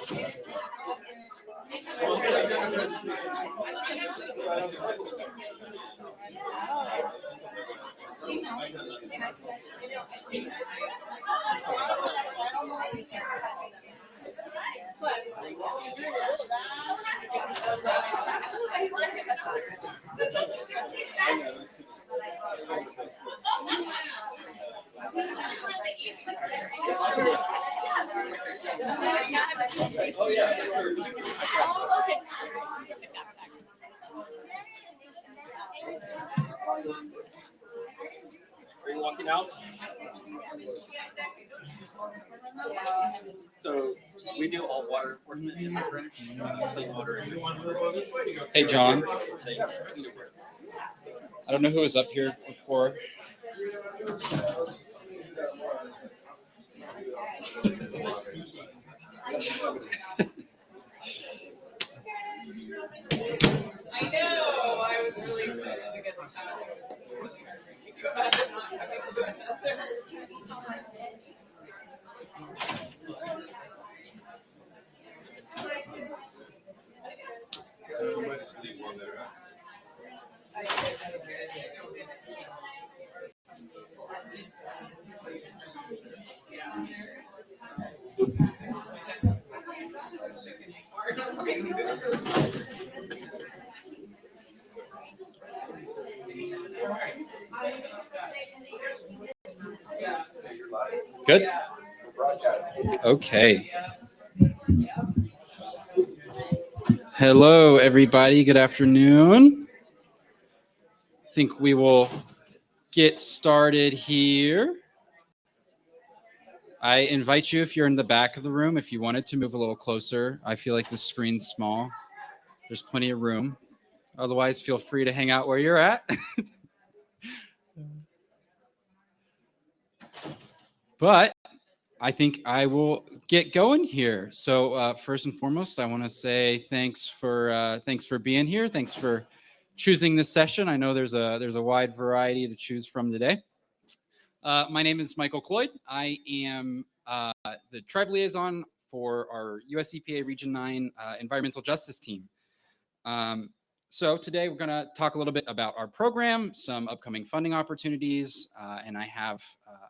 Are you walking out? So we do all water enforcement in the branch. Clean water. Hey, John. I don't know who was up here before. I know. I was really excited to get the time. Good? Okay. Hello, everybody. Good afternoon. I think we will get started here. I invite you, if you're in the back of the room, if you wanted to move a little closer. I feel like the screen's small. There's plenty of room. Otherwise, feel free to hang out where you're at. But I think I will get going here. So first and foremost, I want to say thanks for being here. Thanks for choosing this session. I know there's a wide variety to choose from today. My name is Michael Cloyd. I am the tribe liaison for our US EPA Region 9 environmental justice team. So today we're going to talk a little bit about our program, some upcoming funding opportunities, and I have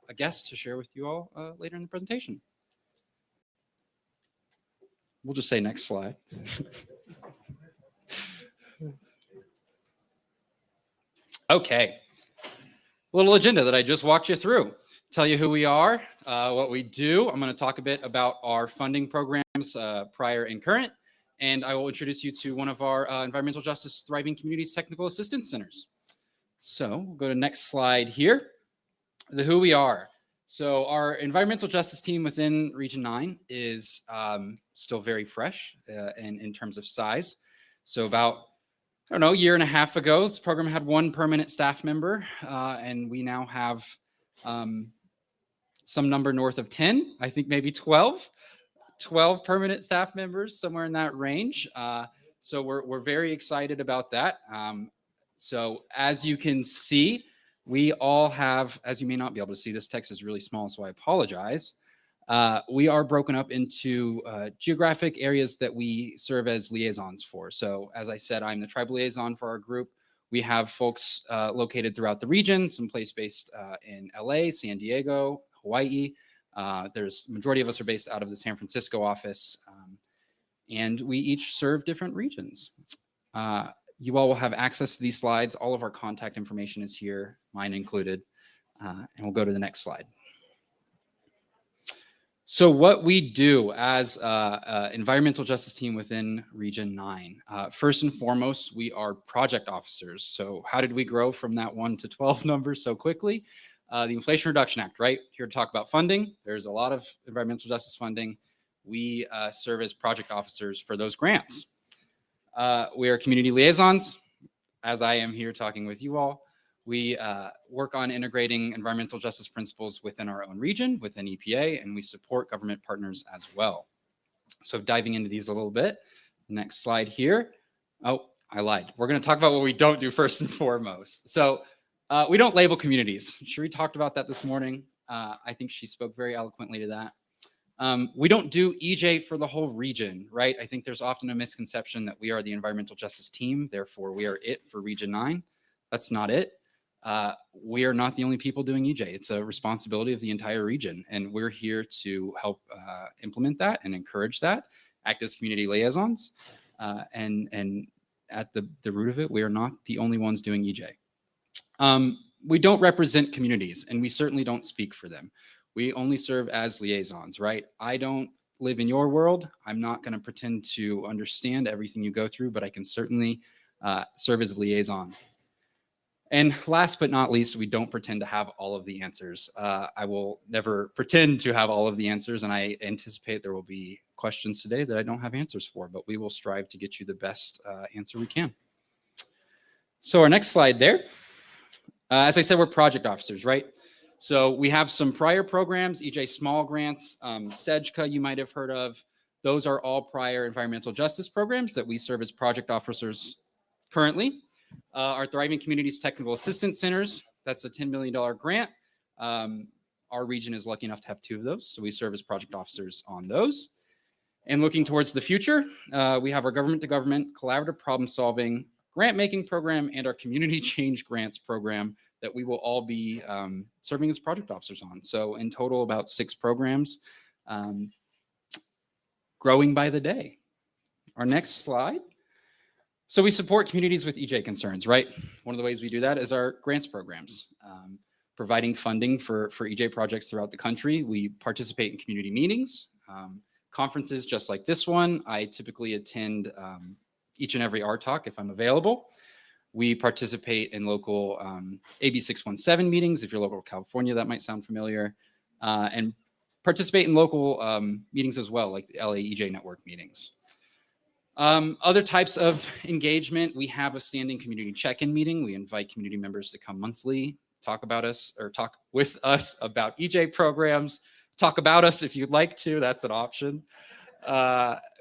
a guest to share with you all later in the presentation. We'll just say next slide. Okay. A little agenda that I just walked you through. Tell you who we are, what we do. I'm going to talk a bit about our funding programs, prior and current. And I will introduce you to one of our environmental justice thriving communities technical assistance centers. So we'll go to next slide here. The who we are. So our environmental justice team within Region 9 is still very fresh in terms of size. So about, I don't know, a year and a half ago, this program had one permanent staff member, and we now have some number north of 10, I think maybe 12 permanent staff members, somewhere in that range. So we're very excited about that. So as you can see, we all have, as you may not be able to see, this text is really small, so I apologize. We are broken up into geographic areas that we serve as liaisons for. So as I said, I'm the tribe liaison for our group. We have folks located throughout the region, some place based in LA, San Diego, Hawaii. There's majority of us are based out of the San Francisco office, and we each serve different regions. You all will have access to these slides. All of our contact information is here, mine included, and we'll go to the next slide. So what we do as an environmental justice team within Region 9, first and foremost, we are project officers. So how did we grow from that 1 to 12 number so quickly? The Inflation Reduction Act, right? Here to talk about funding. There's a lot of environmental justice funding. We serve as project officers for those grants. We are community liaisons, as I am here talking with you all. We work on integrating environmental justice principles within our own region, within EPA, and we support government partners as well. So diving into these a little bit, next slide here. Oh, I lied. We're going to talk about what we don't do first and foremost. So we don't label communities. Cherie talked about that this morning. I think she spoke very eloquently to that. We don't do EJ for the whole region, right? I think there's often a misconception that we are the environmental justice team, therefore we are it for Region 9. That's not it. We are not the only people doing EJ. It's a responsibility of the entire region, and we're here to help implement that and encourage that, act as community liaisons, and at the root of it, we are not the only ones doing EJ. We don't represent communities, and we certainly don't speak for them. We only serve as liaisons, right? I don't live in your world. I'm not going to pretend to understand everything you go through, but I can certainly serve as a liaison. And last but not least, we don't pretend to have all of the answers. I will never pretend to have all of the answers, and I anticipate there will be questions today that I don't have answers for, but we will strive to get you the best answer we can. So our next slide there. As I said, we're project officers, right? So we have some prior programs, EJ Small Grants, SEDGCA you might have heard of. Those are all prior environmental justice programs that we serve as project officers currently. Our Thriving Communities Technical Assistance Centers, that's a $10 million grant. Our region is lucky enough to have 2 of those, so we serve as project officers on those. And looking towards the future, we have our government-to-government collaborative problem-solving grant-making program and our community change grants program that we will all be serving as project officers on. So in total, about 6 programs, growing by the day. Our next slide. So we support communities with EJ concerns, right? One of the ways we do that is our grants programs, providing funding for EJ projects throughout the country. We participate in community meetings, conferences just like this one. I typically attend each and every RTalk if I'm available. We participate in local AB 617 meetings. If you're local to California, that might sound familiar. And participate in local meetings as well, like the LA EJ Network meetings. Other types of engagement, we have a standing community check-in meeting. We invite community members to come monthly, talk about us or talk with us about EJ programs, talk about us if you'd like to, that's an option.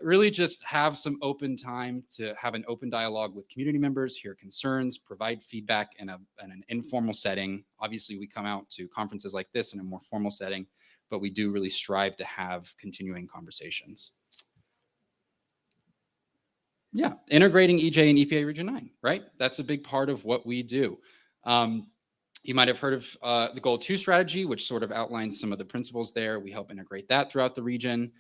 Really just have some open time to have an open dialogue with community members, hear concerns, provide feedback in an informal setting. Obviously, we come out to conferences like this in a more formal setting, but we do really strive to have continuing conversations. Yeah, integrating EJ and EPA Region 9, right? That's a big part of what we do. You might have heard of the Goal 2 strategy, which sort of outlines some of the principles there. We help integrate that throughout the region.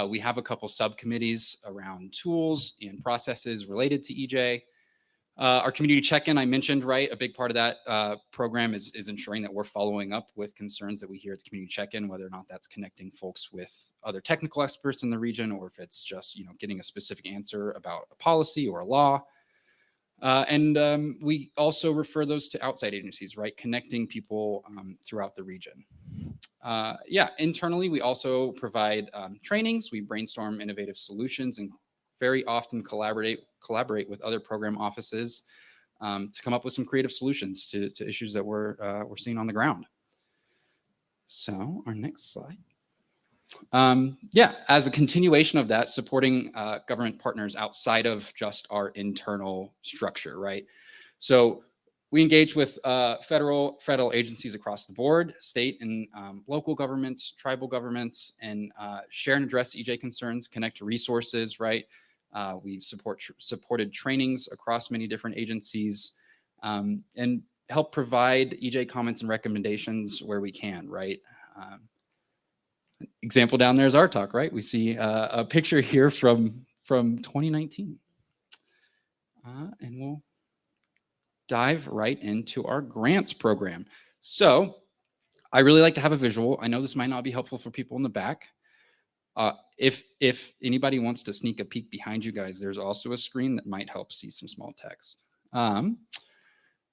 We have a couple subcommittees around tools and processes related to EJ. Our community check-in, I mentioned, right? A big part of that program is ensuring that we're following up with concerns that we hear at the community check-in, whether or not that's connecting folks with other technical experts in the region, or if it's just, you know, getting a specific answer about a policy or a law. We also refer those to outside agencies, right? Connecting people throughout the region. Internally, we also provide trainings. We brainstorm innovative solutions and very often collaborate with other program offices to come up with some creative solutions to issues that we're seeing on the ground. So our next slide. As a continuation of that, supporting government partners outside of just our internal structure, right? So we engage with federal agencies across the board, state and local governments, tribal governments, and share and address EJ concerns, connect to resources, right? We've supported trainings across many different agencies, and help provide EJ comments and recommendations where we can, right? Example down there is our talk, right? We see a picture here from 2019. And we'll dive right into our grants program. So I really like to have a visual. I know this might not be helpful for people in the back. If anybody wants to sneak a peek behind you guys, there's also a screen that might help see some small text.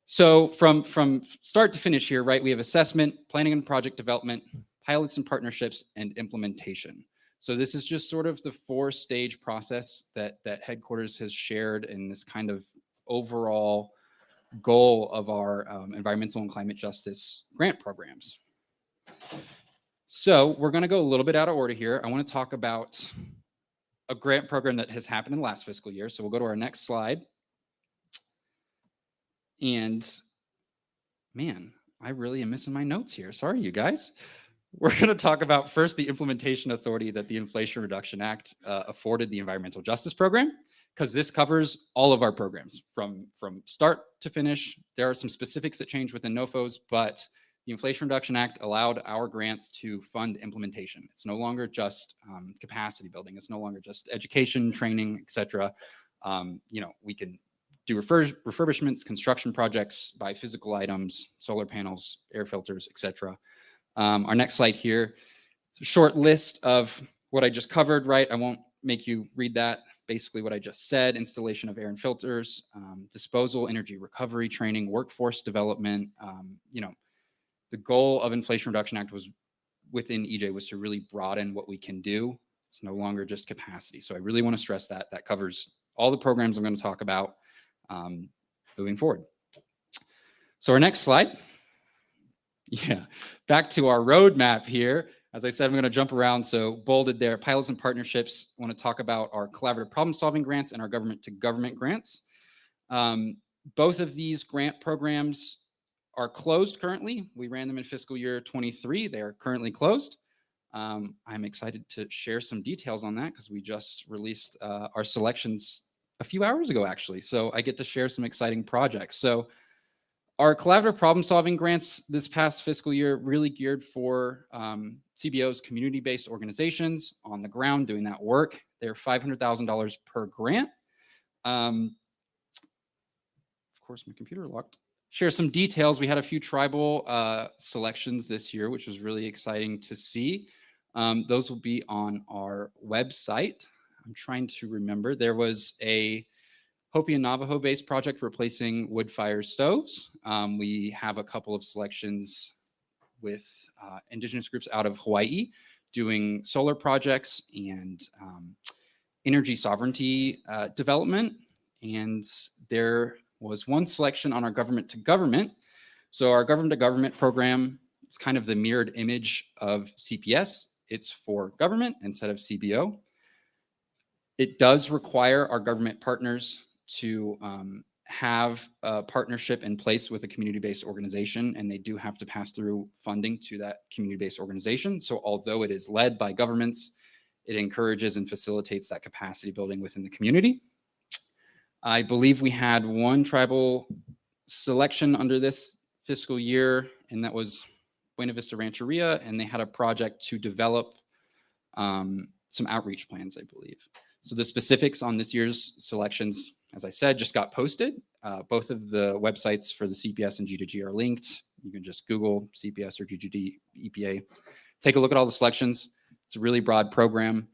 So from start to finish here, right, we have assessment, planning and project development, pilots and partnerships, and implementation. So this is just sort of the 4-stage process that headquarters has shared in this kind of overall goal of our environmental and climate justice grant programs. So we're going to go a little bit out of order here. I want to talk about a grant program that has happened in the last fiscal year. So we'll go to our next slide. And man, I really am missing my notes here. Sorry, you guys. we're going to talk about first the implementation authority that the Inflation Reduction Act afforded the Environmental Justice Program, because this covers all of our programs from start to finish. There are some specifics that change within NOFOs, but the Inflation Reduction Act allowed our grants to fund implementation. It's no longer just capacity building. It's no longer just education, training, etc. We can do refurbishments, construction projects, buy physical items, solar panels, air filters, etc. Our next slide here, short list of what I just covered, right? I won't make you read that. Basically what I just said: installation of air and filters, disposal, energy recovery training, workforce development. The goal of Inflation Reduction Act was within EJ was to really broaden what we can do. It's no longer just capacity. So I really want to stress that. That covers all the programs I'm going to talk about moving forward. So our next slide. Yeah, back to our roadmap here. As I said, I'm going to jump around. So bolded there, pilots and partnerships. I want to talk about our collaborative problem solving grants and our government to government grants. Both of these grant programs are closed currently. We ran them in fiscal year 23. They are currently closed. I'm excited to share some details on that because we just released our selections a few hours ago, actually. So I get to share some exciting projects. So our collaborative problem solving grants this past fiscal year really geared for CBOs, community-based organizations on the ground doing that work. They're $500,000 per grant. Of course, my computer locked. Share some details. We had a few tribal selections this year, which was really exciting to see. Those will be on our website. I'm trying to remember. There was a Hopi and Navajo-based project replacing wood fire stoves. We have a couple of selections with indigenous groups out of Hawaii doing solar projects and energy sovereignty development. And there was one selection on our government to government. So our government to government program is kind of the mirrored image of CPS. It's for government instead of CBO. It does require our government partners to have a partnership in place with a community-based organization, and they do have to pass through funding to that community-based organization. So although it is led by governments, it encourages and facilitates that capacity building within the community. I believe we had one tribal selection under this fiscal year, and that was Buena Vista Rancheria, and they had a project to develop some outreach plans, I believe. So the specifics on this year's selections, as I said, just got posted. Both of the websites for the CPS and G2G are linked. You can just Google CPS or G2G EPA. Take a look at all the selections. It's a really broad program.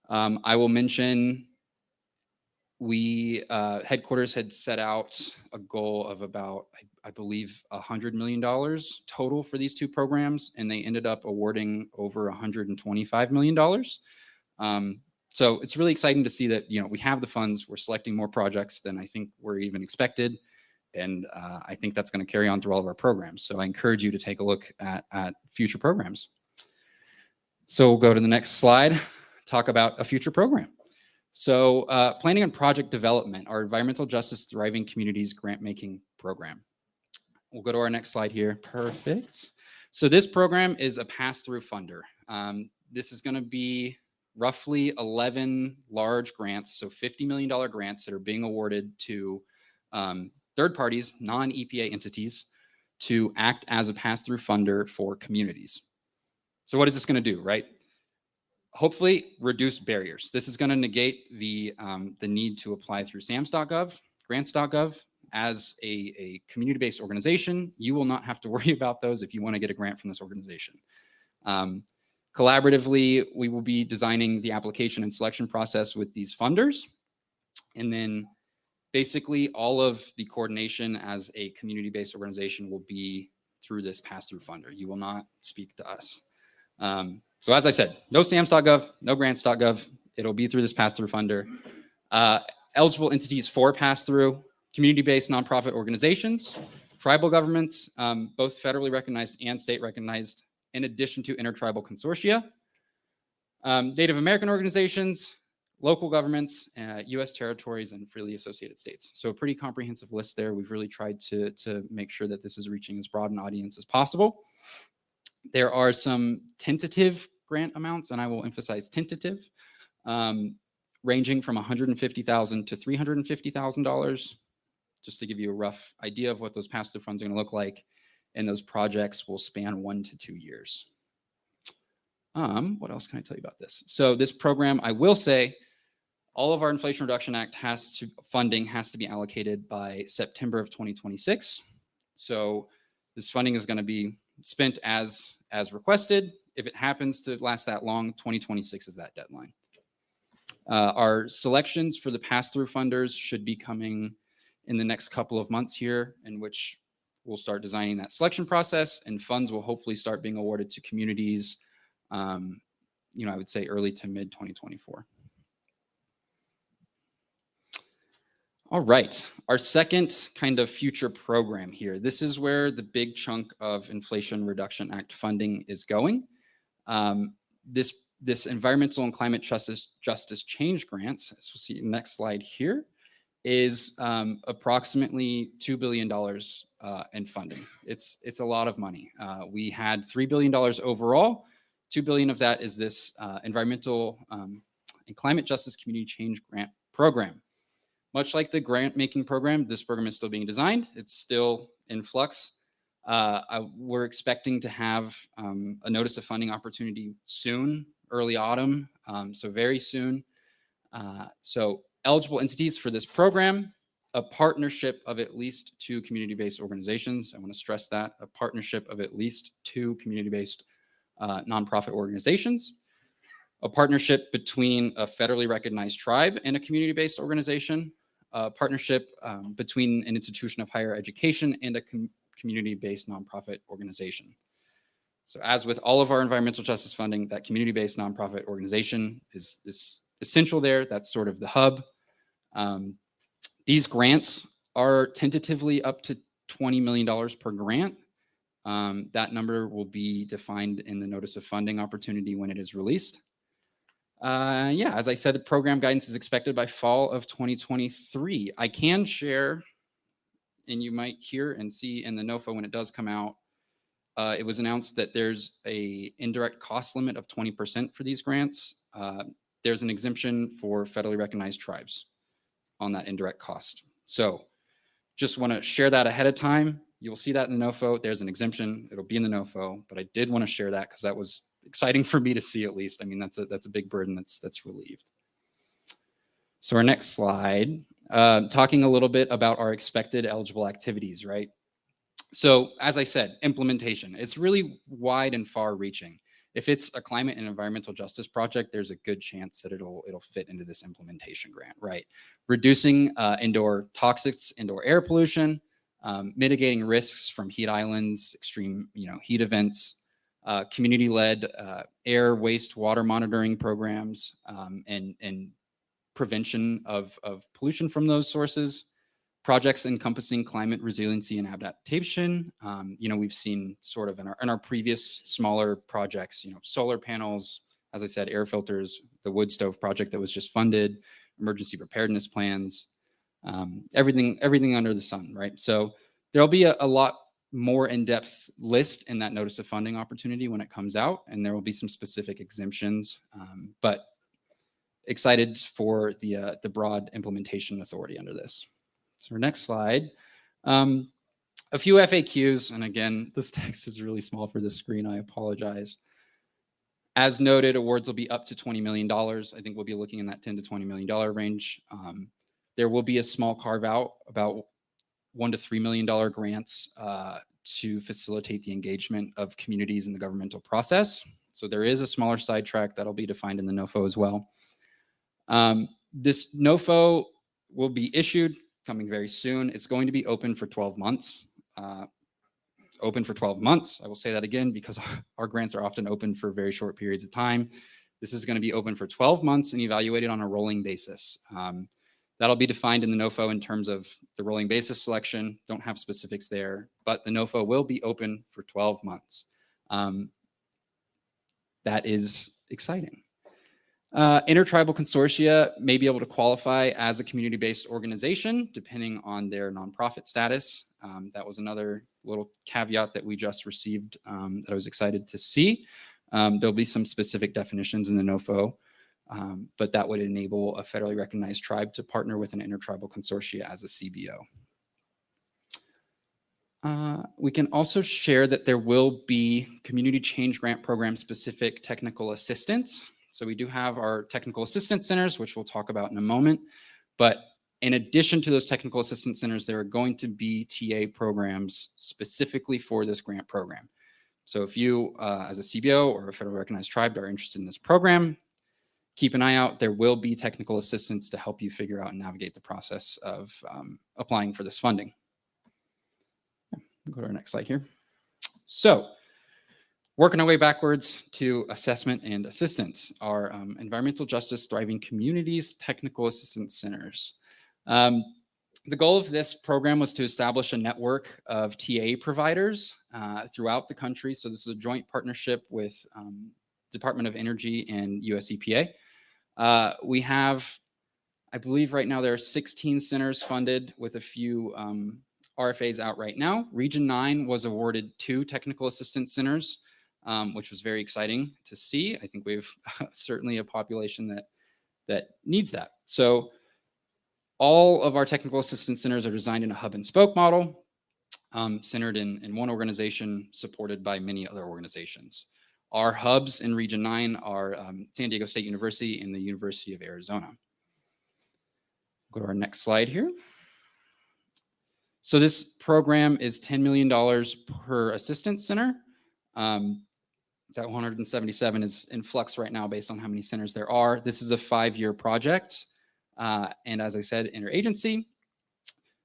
I will mention we headquarters had set out a goal of about, I believe, $100 million total for these two programs, and they ended up awarding over $125 million. So it's really exciting to see that, we have the funds, we're selecting more projects than I think were even expected. And I think that's going to carry on through all of our programs. So I encourage you to take a look at future programs. So we'll go to the next slide, talk about a future program. So planning on project development, our Environmental Justice Thriving Communities grant making program. We'll go to our next slide here. Perfect. So this program is a pass-through funder. This is going to be roughly 11 large grants, so $50 million grants that are being awarded to third parties, non-EPA entities, to act as a pass-through funder for communities. So what is this going to do, right? Hopefully reduce barriers. This is going to negate the need to apply through SAMS.gov, grants.gov. As a community-based organization, you will not have to worry about those if you want to get a grant from this organization. Collaboratively, we will be designing the application and selection process with these funders. And then basically all of the coordination as a community-based organization will be through this pass-through funder. You will not speak to us. So as I said, no SAMS.gov, no grants.gov. It'll be through this pass-through funder. Eligible entities for pass-through, community-based nonprofit organizations, tribal governments, both federally recognized and state recognized, in addition to intertribal consortia, Native American organizations, local governments, US territories, and freely associated states. So a pretty comprehensive list there. We've really tried to make sure that this is reaching as broad an audience as possible. There are some tentative grant amounts, and I will emphasize tentative, ranging from $150,000 to $350,000, just to give you a rough idea of what those pass-through funds are going to look like. And those projects will span 1 to 2 years. What else can I tell you about this? So this program, I will say, all of our Inflation Reduction Act funding has to be allocated by September of 2026. So this funding is going to be spent as requested. If it happens to last that long, 2026 is that deadline. Our selections for the pass-through funders should be coming in the next couple of months here, in which we'll start designing that selection process, and funds will hopefully start being awarded to communities, I would say early to mid 2024. All right, our second kind of future program here. This is where the big chunk of Inflation Reduction Act funding is going. This environmental and climate justice change grants, as we'll see in the next slide here, is approximately $2 billion in funding. It's a lot of money. We had $3 billion overall. $2 billion of that is this environmental and climate justice community change grant program. Much like the grant making program, this program is still being designed. It's still in flux. We're expecting to have a notice of funding opportunity soon, early autumn, so very soon. So eligible entities for this program, a partnership of at least 2 community-based organizations. I want to stress that, a partnership of at least 2 community-based nonprofit organizations, a partnership between a federally recognized tribe and a community-based organization, a partnership between an institution of higher education and a community-based nonprofit organization. So as with all of our environmental justice funding, that community-based nonprofit organization is essential there. That's sort of the hub. These grants are tentatively up to $20 million per grant. That number will be defined in the notice of funding opportunity when it is released. As I said, the program guidance is expected by fall of 2023. I can share, and you might hear and see in the NOFA when it does come out, it was announced that there's a indirect cost limit of 20% for these grants. There's an exemption for federally recognized tribes on that indirect cost. So just want to share that ahead of time. You'll see that in the NOFO. There's an exemption. It'll be in the NOFO, but I did want to share that because that was exciting for me to see, at least. I mean, that's a big burden that's relieved. So our next slide, talking a little bit about our expected eligible activities, right? So as I said, implementation, it's really wide and far reaching. If it's a climate and environmental justice project, there's a good chance that it'll fit into this implementation grant, right? Reducing indoor toxics, indoor air pollution, mitigating risks from heat islands, extreme heat events, community-led air, waste, water monitoring programs, and prevention of pollution from those sources. Projects encompassing climate resiliency and adaptation. We've seen sort of in our previous smaller projects, solar panels, as I said, air filters, the wood stove project that was just funded, emergency preparedness plans, everything under the sun, right? So there'll be a lot more in-depth list in that notice of funding opportunity when it comes out, and there will be some specific exemptions, but excited for the broad implementation authority under this. So our next slide, a few FAQs, and again, this text is really small for this screen, I apologize. As noted, awards will be up to $20 million. I think we'll be looking in that $10 to $20 million range. There will be a small carve out, about $1 to $3 million grants to facilitate the engagement of communities in the governmental process. So there is a smaller sidetrack that'll be defined in the NOFO as well. This NOFO will be issued coming very soon. It's going to be open for 12 months. Open for 12 months. I will say that again because our grants are often open for very short periods of time. This is going to be open for 12 months and evaluated on a rolling basis. That'll be defined in the NOFO in terms of the rolling basis selection. Don't have specifics there, but the NOFO will be open for 12 months. That is exciting. Intertribal consortia may be able to qualify as a community-based organization depending on their nonprofit status. That was another little caveat that we just received that I was excited to see. There'll be some specific definitions in the NOFO, but that would enable a federally recognized tribe to partner with an intertribal consortia as a CBO. We can also share that there will be community change grant program specific technical assistance. So we do have our technical assistance centers, which we'll talk about in a moment. But in addition to those technical assistance centers, there are going to be TA programs specifically for this grant program. So if you, as a CBO or a federally recognized tribe, are interested in this program, keep an eye out. There will be technical assistance to help you figure out and navigate the process of applying for this funding. Go to our next slide here. So working our way backwards to assessment and assistance, our environmental justice thriving communities technical assistance centers. The goal of this program was to establish a network of TA providers throughout the country. So this is a joint partnership with Department of Energy and US EPA. We have, I believe right now there are 16 centers funded with a few RFAs out right now. Region 9 was awarded 2 technical assistance centers, which was very exciting to see. I think we've certainly a population that needs that. So all of our technical assistance centers are designed in a hub and spoke model, centered in one organization, supported by many other organizations. Our hubs in Region 9 are San Diego State University and the University of Arizona. Go to our next slide here. So this program is $10 million per assistance center. That 177 is in flux right now based on how many centers there are. This is a 5-year project. And as I said, interagency.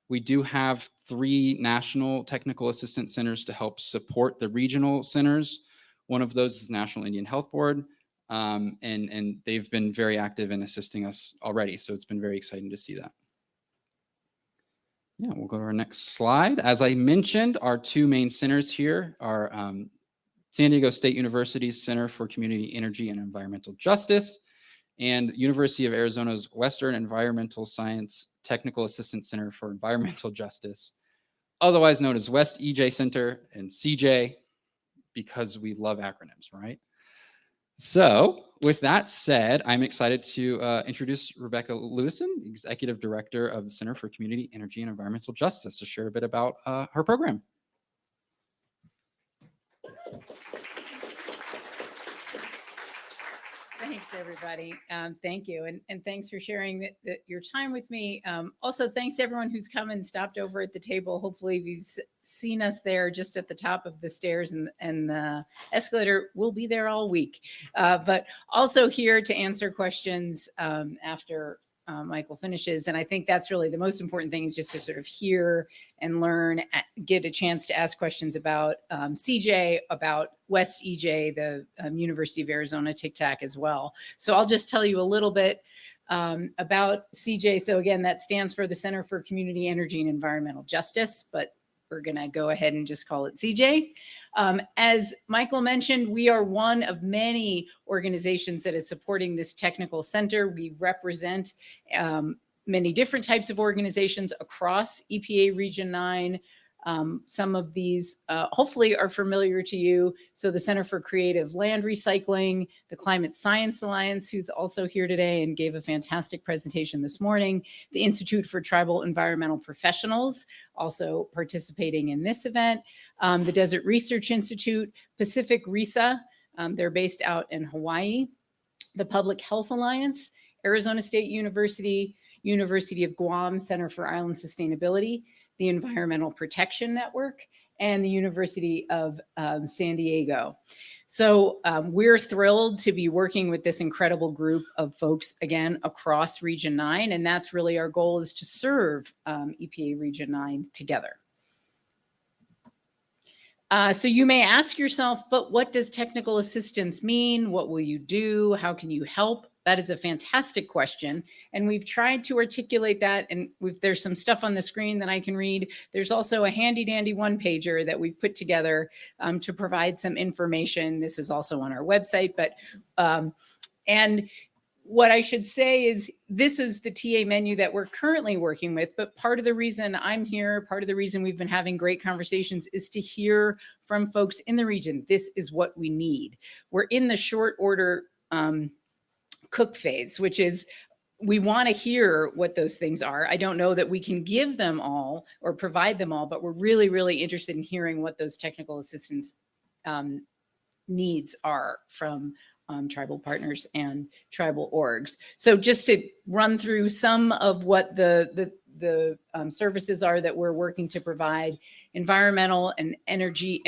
We do have 3 national technical assistance centers to help support the regional centers. One of those is National Indian Health Board. And they've been very active in assisting us already. So it's been very exciting to see that. Yeah, we'll go to our next slide. As I mentioned, our 2 main centers here are San Diego State University's Center for Community Energy and Environmental Justice and University of Arizona's Western Environmental Science Technical Assistance Center for Environmental Justice, otherwise known as West EJ Center and CJ, because we love acronyms, right? So with that said, I'm excited to introduce Rebecca Lewison, Executive Director of the Center for Community Energy and Environmental Justice, to share a bit about her program. Thanks, everybody. Thank you. And thanks for sharing your time with me. Also, thanks to everyone who's come and stopped over at the table. Hopefully you've seen us there just at the top of the stairs, and the escalator will be there all week. But also here to answer questions after Michael finishes. And I think that's really the most important thing, is just to sort of hear and learn, get a chance to ask questions about CJ, about West EJ, the University of Arizona TCTAC as well. So I'll just tell you a little bit about CJ. So again, that stands for the Center for Community Energy and Environmental Justice, but we're going to go ahead and just call it CJ. As Michael mentioned, we are one of many organizations that is supporting this technical center. We represent many different types of organizations across EPA Region 9. Some of these hopefully are familiar to you. So the Center for Creative Land Recycling, the Climate Science Alliance, who's also here today and gave a fantastic presentation this morning, the Institute for Tribal Environmental Professionals, also participating in this event, the Desert Research Institute, Pacific RISA, they're based out in Hawaii, the Public Health Alliance, Arizona State University, University of Guam Center for Island Sustainability, the Environmental Protection Network, and the University of San Diego. So we're thrilled to be working with this incredible group of folks, again, across Region 9, and that's really our goal, is to serve EPA Region 9 together. So you may ask yourself, but what does technical assistance mean? What will you do? How can you help? That is a fantastic question. And we've tried to articulate that. And there's some stuff on the screen that I can read. There's also a handy dandy one-pager that we've put together to provide some information. This is also on our website. But and what I should say is this is the TA menu that we're currently working with, but part of the reason I'm here, part of the reason we've been having great conversations is to hear from folks in the region. This is what we need. We're in the short order cook phase, which is we want to hear what those things are. I don't know that we can give them all or provide them all, but we're really, really interested in hearing what those technical assistance needs are from tribal partners and tribal orgs. So just to run through some of what the services are that we're working to provide: environmental and energy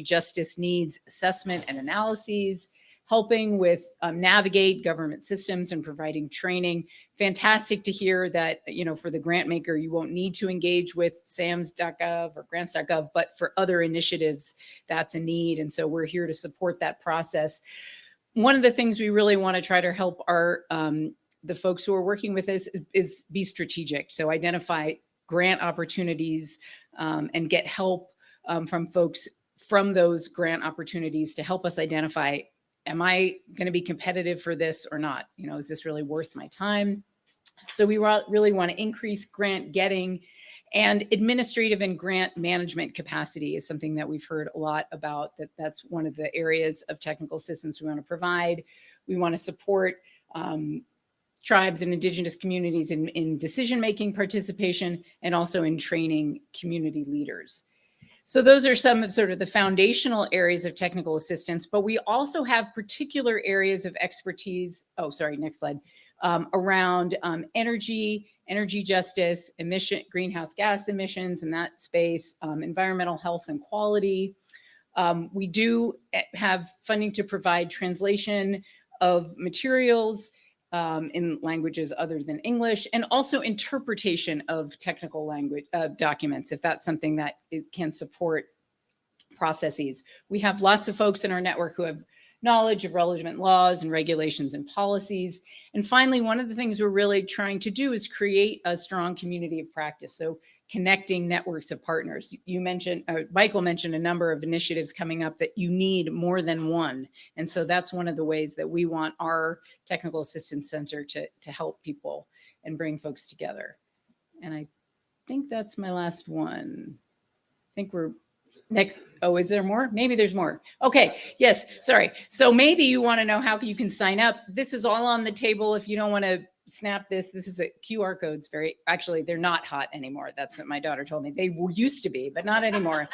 justice needs assessment and analyses, helping with navigate government systems and providing training. Fantastic to hear that, for the grant maker, you won't need to engage with SAMS.gov or grants.gov, but for other initiatives, that's a need. And so we're here to support that process. One of the things we really want to try to help our the folks who are working with us is be strategic. So identify grant opportunities and get help from folks from those grant opportunities to help us identify, am I going to be competitive for this or not? Is this really worth my time? So we really want to increase grant getting, and administrative and grant management capacity is something that we've heard a lot about. That's one of the areas of technical assistance we want to provide. We want to support tribes and indigenous communities in decision-making participation, and also in training community leaders. So those are some of sort of the foundational areas of technical assistance, but we also have particular areas of expertise. Oh, sorry, next slide. Around energy justice, greenhouse gas emissions in that space, environmental health and quality. We do have funding to provide translation of materials in languages other than English, and also interpretation of technical language documents, if that's something that it can support processes. We have lots of folks in our network who have knowledge of relevant laws and regulations and policies. And finally, one of the things we're really trying to do is create a strong community of practice. So connecting networks of partners. Michael mentioned a number of initiatives coming up that you need more than one. And so that's one of the ways that we want our Technical Assistance Center to help people and bring folks together. And I think that's my last one. I think we're next. Oh, is there more? Maybe there's more. Okay. Yes. Sorry. So maybe you want to know how you can sign up. This is all on the table. If you don't want to snap this is a QR codes. Actually, they're not hot anymore. That's what my daughter told me. They used to be, but not anymore.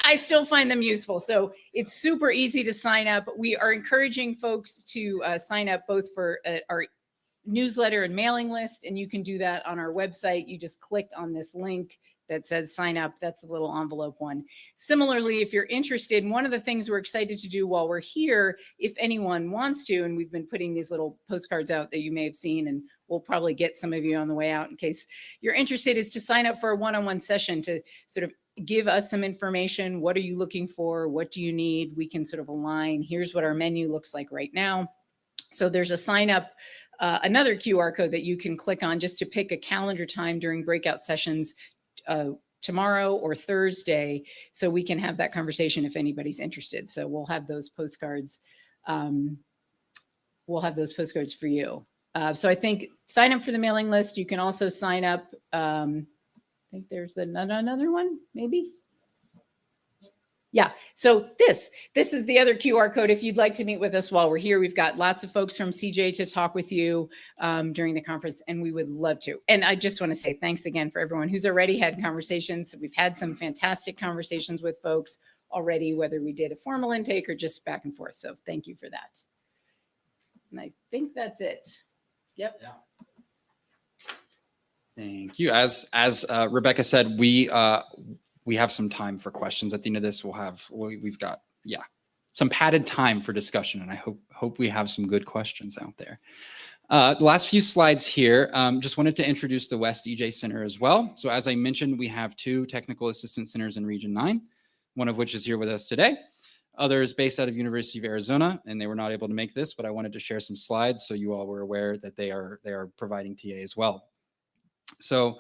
I still find them useful. So it's super easy to sign up. We are encouraging folks to sign up both for our newsletter and mailing list. And you can do that on our website. You just click on this link that says sign up. That's the little envelope one. Similarly, if you're interested, one of the things we're excited to do while we're here, if anyone wants to, and we've been putting these little postcards out that you may have seen, and we'll probably get some of you on the way out in case you're interested, is to sign up for a one-on-one session to sort of give us some information. What are you looking for? What do you need? We can sort of align. Here's what our menu looks like right now. So there's a sign up, another QR code that you can click on just to pick a calendar time during breakout sessions tomorrow or Thursday, so we can have that conversation if anybody's interested. So we'll have those postcards. We'll have those postcards for you. So I think sign up for the mailing list. You can also sign up. I think there's another one, maybe. Yeah, so this is the other QR code if you'd like to meet with us while we're here. We've got lots of folks from CJ to talk with you during the conference, and we would love to. And I just want to say thanks again for everyone who's already had conversations. We've had some fantastic conversations with folks already, whether we did a formal intake or just back and forth. So thank you for that. And I think that's it. Yep. Yeah. Thank you. As Rebecca said, we have some time for questions at the end of this. We've got some padded time for discussion, and I hope we have some good questions out there. The last few slides here, just wanted to introduce the West EJ Center as well. So as I mentioned, we have 2 technical assistance centers in Region 9, one of which is here with us today. Others based out of University of Arizona, and they were not able to make this, but I wanted to share some slides so you all were aware that they are providing TA as well. So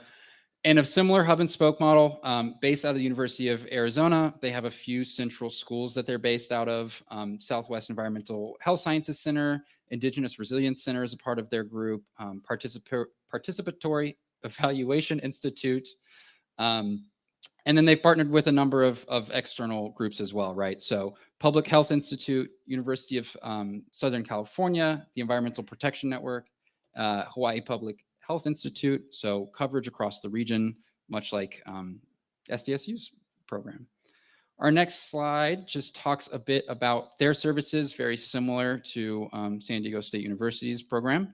And a similar hub and spoke model based out of the University of Arizona. They have a few central schools that they're based out of. Southwest Environmental Health Sciences Center, Indigenous Resilience Center is a part of their group, Participatory Evaluation Institute. And then they've partnered with a number of external groups as well, right? So Public Health Institute, University of Southern California, the Environmental Protection Network, Hawaii Public Health Institute, so coverage across the region, much like SDSU's program. Our next slide just talks a bit about their services, very similar to San Diego State University's program.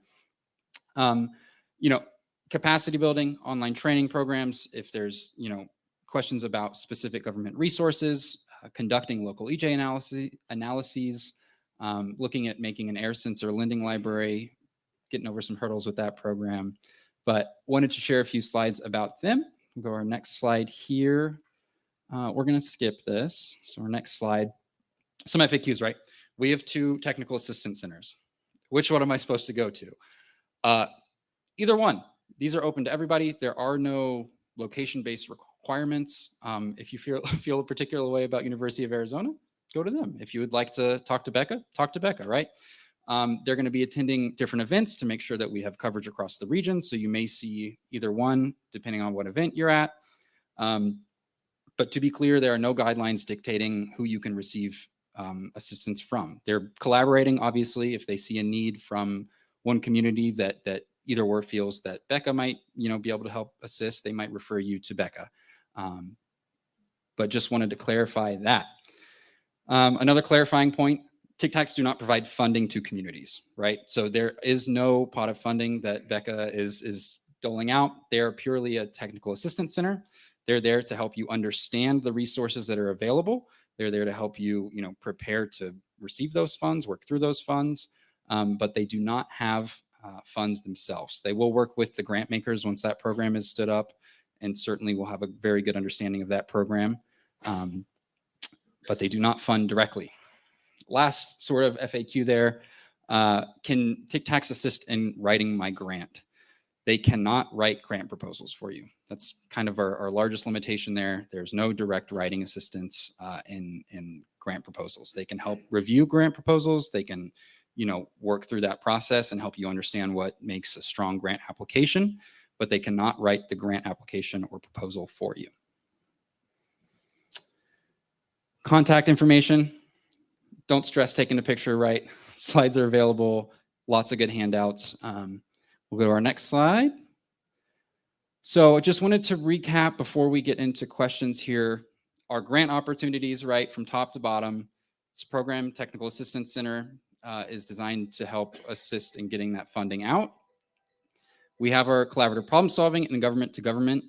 Capacity building, online training programs, if there's, questions about specific government resources, conducting local EJ analyses, looking at making an air sensor lending library, getting over some hurdles with that program, but wanted to share a few slides about them. We'll go to our next slide here. We're going to skip this. So our next slide, some FAQs, right? We have 2 technical assistance centers. Which one am I supposed to go to? Either one. These are open to everybody. There are no location-based requirements. If you feel a particular way about University of Arizona, go to them. If you would like to talk to Becca, right? They're going to be attending different events to make sure that we have coverage across the region. So you may see either one, depending on what event you're at. But to be clear, there are no guidelines dictating who you can receive assistance from. They're collaborating, obviously, if they see a need from one community that either or feels that Becca might, be able to help assist, they might refer you to Becca. But just wanted to clarify that. Another clarifying point, TCTACs do not provide funding to communities, right? So there is no pot of funding that Becca is doling out. They're purely a technical assistance center. They're there to help you understand the resources that are available. They're there to help you, prepare to receive those funds, work through those funds, but they do not have funds themselves. They will work with the grant makers once that program is stood up, and certainly will have a very good understanding of that program, but they do not fund directly. Last sort of FAQ there, can TCTACs assist in writing my grant? They cannot write grant proposals for you. That's kind of our largest limitation there. There's no direct writing assistance in grant proposals. They can help review grant proposals. They can, work through that process and help you understand what makes a strong grant application, but they cannot write the grant application or proposal for you. Contact information. Don't stress taking a picture, right? Slides are available. Lots of good handouts. We'll go to our next slide. So I just wanted to recap before we get into questions here. Our grant opportunities, right, from top to bottom. This program, Technical Assistance Center, is designed to help assist in getting that funding out. We have our collaborative problem solving and government to government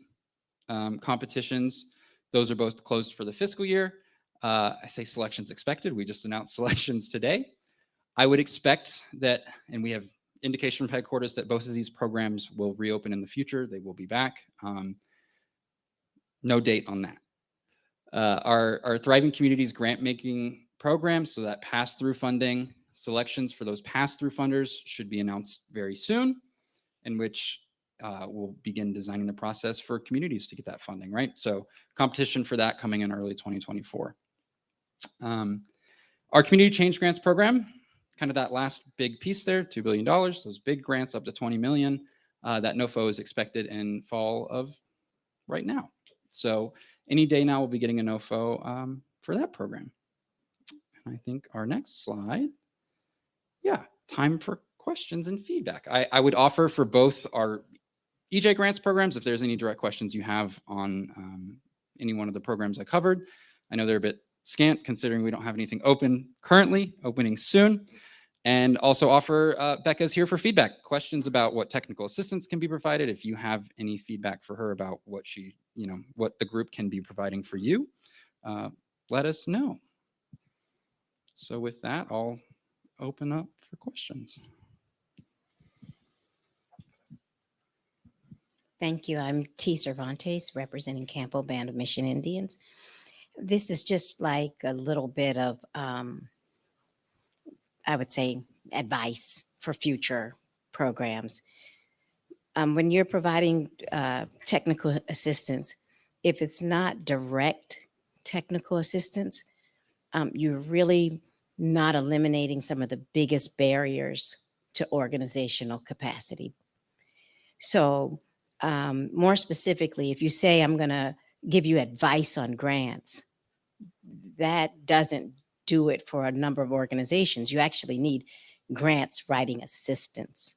competitions. Those are both closed for the fiscal year. I say selections expected. We just announced selections today. I would expect that, and we have indication from headquarters that both of these programs will reopen in the future. They will be back. No date on that. Our Thriving Communities grant making program, so that pass-through funding, selections for those pass-through funders should be announced very soon, in which we'll begin designing the process for communities to get that funding, right? So competition for that coming in early 2024. Our Community Change Grants program, kind of that last big piece there, $2 billion, those big grants up to 20 million. That NOFO is expected in fall of right now. So any day now we'll be getting a NOFO for that program. And I think our next slide, time for questions and feedback. I would offer for both our EJ grants programs, if there's any direct questions you have on any one of the programs I covered. I know they're a bit scant considering we don't have anything open currently, opening soon. And also offer, Becca's here for feedback, questions about what technical assistance can be provided. If you have any feedback for her about what she, what the group can be providing for you, let us know. So with that, I'll open up for questions. Thank you. I'm T. Cervantes, representing Campo Band of Mission Indians. This is just like a little bit of, I would say, advice for future programs. when you're providing technical assistance, if it's not direct technical assistance, you're really not eliminating some of the biggest barriers to organizational capacity. So, more specifically, if you say, I'm going to give you advice on grants, that doesn't do it for a number of organizations. You actually need grants writing assistance.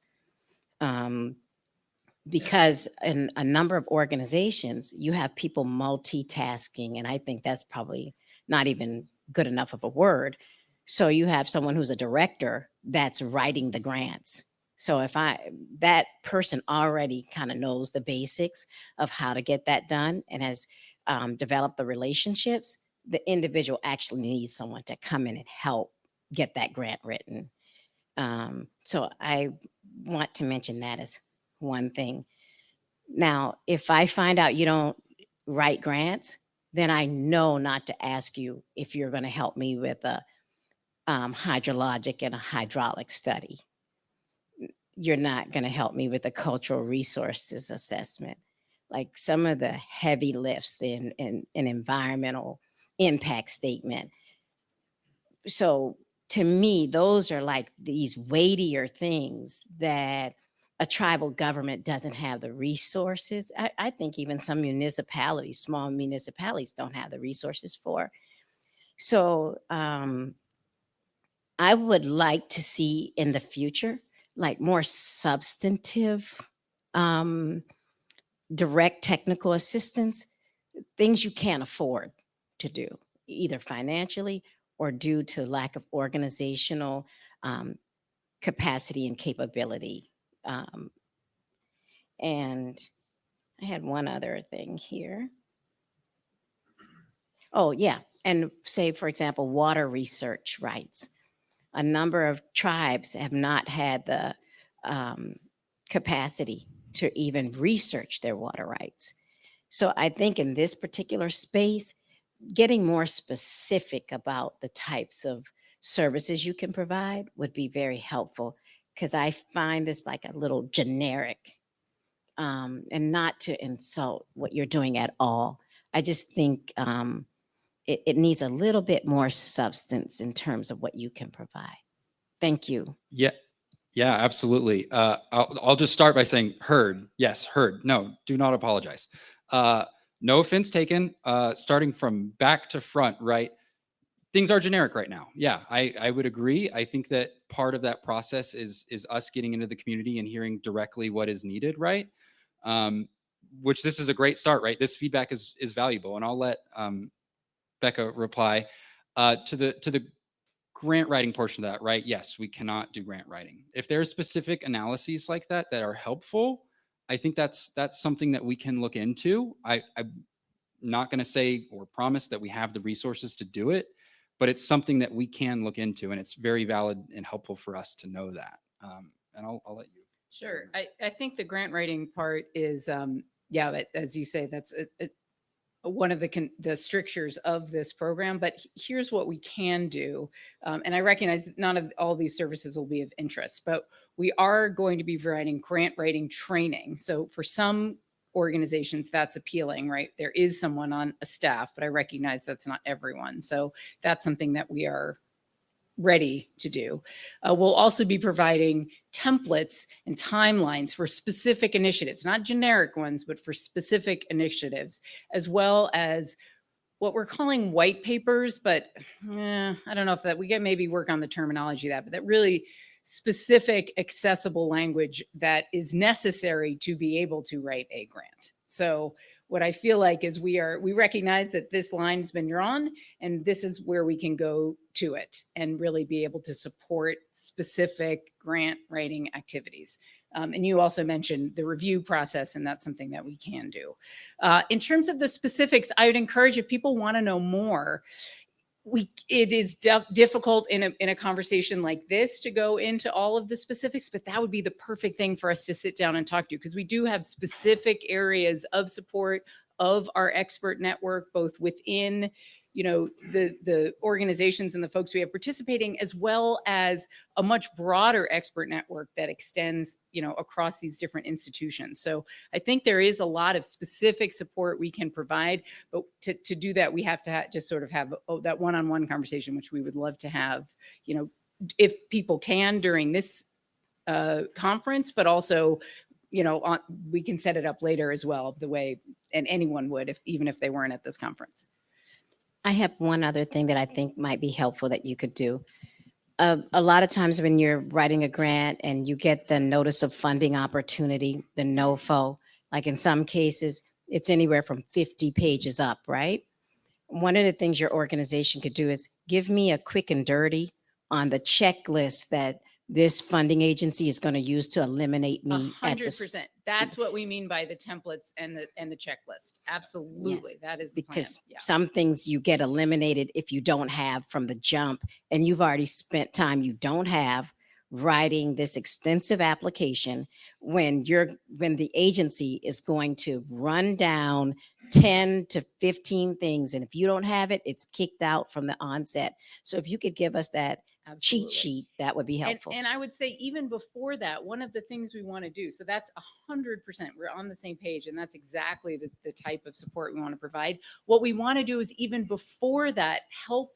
Because in a number of organizations, you have people multitasking, and I think that's probably not even good enough of a word. So you have someone who's a director that's writing the grants. So if that person already kind of knows the basics of how to get that done and has developed the relationships, the individual actually needs someone to come in and help get that grant written. So I want to mention that as one thing. Now, if I find out you don't write grants, then I know not to ask you if you're going to help me with a hydrologic and a hydraulic study. You're not going to help me with a cultural resources assessment. Like some of the heavy lifts in an environmental impact statement. So to me, those are like these weightier things that a tribal government doesn't have the resources. I think even some municipalities, small municipalities, don't have the resources for. So I would like to see in the future, like more substantive, direct technical assistance, things you can't afford to do, either financially or due to lack of organizational capacity and capability. And I had one other thing here. Oh, yeah. And say, for example, water research rights. A number of tribes have not had the capacity to even research their water rights. So I think in this particular space, getting more specific about the types of services you can provide would be very helpful, because I find this like a little generic, and not to insult what you're doing at all. I just think it needs a little bit more substance in terms of what you can provide. Thank you. Yeah, absolutely. I'll just start by saying heard. Yes, heard. No, do not apologize. No offense taken. Starting from back to front, right? Things are generic right now. Yeah, I would agree. I think that part of that process is us getting into the community and hearing directly what is needed, right? Which this is a great start, right? This feedback is valuable, and I'll let Becca reply to the grant writing portion of that, right? Yes, we cannot do grant writing. If there's specific analyses like that that are helpful, I think that's something that we can look into. I'm not going to say or promise that we have the resources to do it, but it's something that we can look into, and it's very valid and helpful for us to know that. And I'll let you. Sure. I think the grant writing part is, yeah, as you say, that's one of the strictures of this program. But here's what we can do. And I recognize that none of all these services will be of interest, but we are going to be providing grant writing training. So for some organizations, that's appealing, right? There is someone on a staff, but I recognize that's not everyone. So that's something that we are ready to do. We'll also be providing templates and timelines for specific initiatives, not generic ones, but for specific initiatives, as well as what we're calling white papers, but I don't know if that, we can maybe work on the terminology of that, but that really specific, accessible language that is necessary to be able to write a grant. So what I feel like is we recognize that this line has been drawn, and this is where we can go to it and really be able to support specific grant writing activities. And you also mentioned the review process, and that's something that we can do. In terms of the specifics, I would encourage, if people want to know more, it is difficult in a conversation like this to go into all of the specifics, but that would be the perfect thing for us to sit down and talk to, because we do have specific areas of support, of our expert network, both within, the organizations and the folks we have participating, as well as a much broader expert network that extends, across these different institutions. So I think there is a lot of specific support we can provide, but to do that, we have to just sort of have that one-on-one conversation, which we would love to have, if people can during this conference, but also, we can set it up later as well, the way, and anyone would, even if they weren't at this conference. I have one other thing that I think might be helpful that you could do. A lot of times when you're writing a grant and you get the notice of funding opportunity, the NOFO, like in some cases, it's anywhere from 50 pages up, right? One of the things your organization could do is give me a quick and dirty on the checklist that this funding agency is going to use to eliminate me. 100%. That's what we mean by the templates and the checklist. Absolutely. Yes, that is the because plan. Yeah. some things you get eliminated if you don't have from the jump, and you've already spent time you don't have writing this extensive application when the agency is going to run down 10 to 15 things, and if you don't have it, it's kicked out from the onset. So if you could give us that Absolutely. cheat sheet, that would be helpful. And I would say even before that, one of the things we want to do, so that's 100%, we're on the same page, and that's exactly the type of support we want to provide. What we want to do is even before that, help,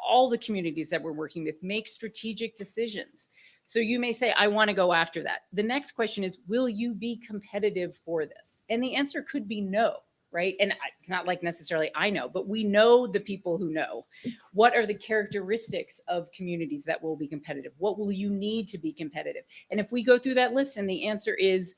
all the communities that we're working with make strategic decisions. So you may say, I want to go after that. The next question is, will you be competitive for this? And the answer could be no. Right. And it's not like necessarily I know, but we know the people who know. What are the characteristics of communities that will be competitive? What will you need to be competitive? And if we go through that list and the answer is,